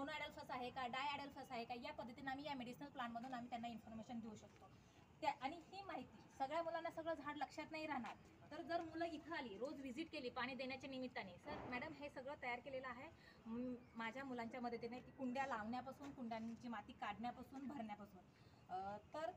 मोनोॲडल्फस आहे का, डायॲडल्फस आहे का, या पद्धतीने आम्ही या मेडिसिनल प्लांटमधून आम्ही त्यांना इन्फॉर्मेशन देऊ शकतो. आणि ही माहिती सगळ्या मुलांना सगळं झाड लक्षात नाही राहणार. तर जर मुलं इथं आली, रोज व्हिजिट केली पाणी देण्याच्या निमित्ताने, सर मॅडम हे सगळं तयार केलेलं आहे माझ्या मुलांच्या मदतीने, की कुंड्या लावण्यापासून, कुंड्यांची माती काढण्यापासून, भरण्यापासून. तर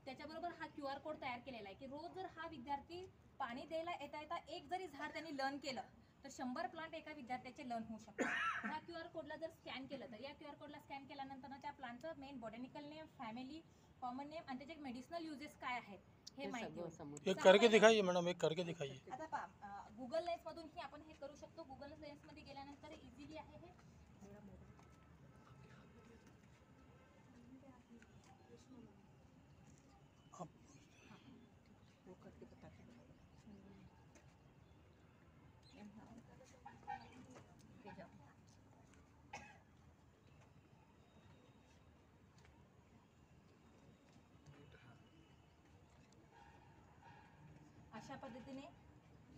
त्याच्याबरोबर हा QR कोड तयार केलेला आहे, की रोज जर हा विद्यार्थी पाणी द्यायला येता एक जरी झाड त्यांनी लर्न केलं तर 100 प्लांट एका विद्यार्थ्याचे लर्न होऊ शकतात. ह्या QR कोडला जर स्कॅन केलं तर या QR कोडला स्कॅन केल्यानंतर त्या प्लांटचं main botanical name, family, common name आणि त्याचे मेडिसिनल युजेस काय आहेत हे माहिती होईल. एक करके दिखाइए मैडम, एक करके दिखाइए. आता पहा, गुगल लेन्स मधूनही आपण हे करू शकतो. गुगल लेन्स मध्ये गेल्यानंतर इझिली आहे हे. अशा पद्धतीने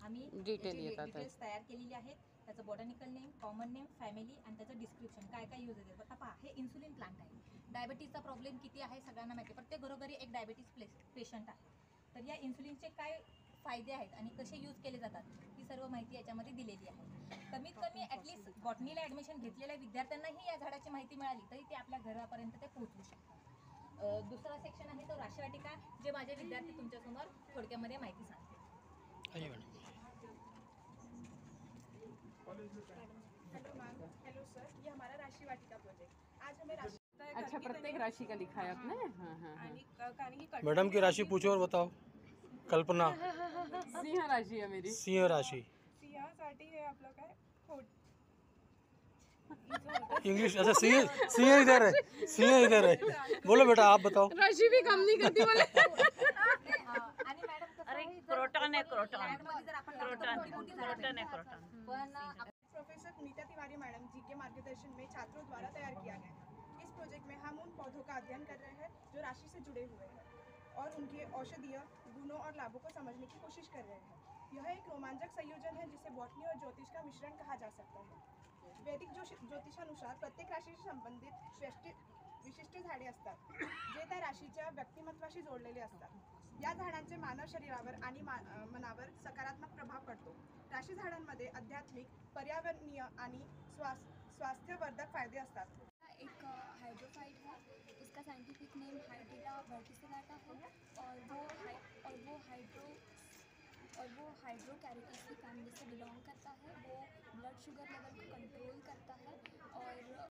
आम्ही डिटेल्स तयार केलेली आहेत. त्याचं botanical name, common name, family आणि त्याचं डिस्क्रिप्शन काय काय यूज आहे. आता पहा, हे इन्सुलिन प्लांट आहे. डायबिटीजचा प्रॉब्लेम किती आहे सगळ्यांना माहिती आहे. प्रत्येक घरोघरी एक डायबिटीज पेशंट आहे. तर या इन्सुलिनचे काय फायदे आहेत आणि कसे यूज केले जातात ही सर्व माहिती याच्यामध्ये दिलेली आहे. कमीत कमी ॲटलिस्ट बॉटनीला ॲडमिशन घेतलेल्या विद्यार्थ्यांनाही या झाडाची माहिती मिळाली तरी ते आपल्या घरापर्यंत ते पोहोचवू शकतात. दुसरा सेक्शन आहे तो राशीवाटिका, जे माझे विद्यार्थी तुमच्यासमोर थोडक्यामध्ये माहिती सांगतील. हेलो मैम, हेलो सर, ये हमारा राशि वाटिका प्रोजेक्ट। आज हमें राशि अच्छा, प्रत्येक राशि का लिखा है आपने? हाँ. मैडम की राशि पूछो और बताओ. कल्पना. सिंह राशि है मेरी. सिंह राशि. सिंहासाठी हे आपलं काय खोट इंग्लिश. अच्छा, सिंह इधर है, सिंह इधर है. बोलो बेटा, आप बताओ. राशि भी काम नहीं करती बोले. आणि मॅडम क्रोटॉन आहे, croton. Professor Nita Tiwari madam ji के मार्गदर्शन में छात्रों द्वारा तैयार किया गया है। इस प्रोजेक्ट में हम उन पौधों का अध्ययन कर रहे हैं जो राशि से जुड़े हुए हैं और उनके औषधीय गुणों और लाभों को समझने की कोशिश कर रहे हैं। यह एक रोमांचक संयोजन है जिसे बॉटनी और ज्योतिष का मिश्रण कहा जा सकता है। वैदिक ज्योतिषानुसार प्रत्येक राशीशी संबंधित विशिष्ट झाडे असतात जे त्या राशीच्या व्यक्तिमत्वाशी जोडलेले असतात। या झाडांचे मानव शरीरावर आणि मनावर सकारात्मक प्रभाव पडतो। राशी झाडांमध्ये आध्यात्मिक, पर्यावरणीय आणि स्वास्थ्यवर्धक फायदे असतात। एक हाइड्रोफाइट है, इसका साइंटिफिक नेम हाइड्रिला वर्टिसिलाटा है और वो हाइड्रोकैरिटीज की फैमिली से बिलोंग करता है। वो ब्लड शुगर लेवल को कंट्रोल करता है और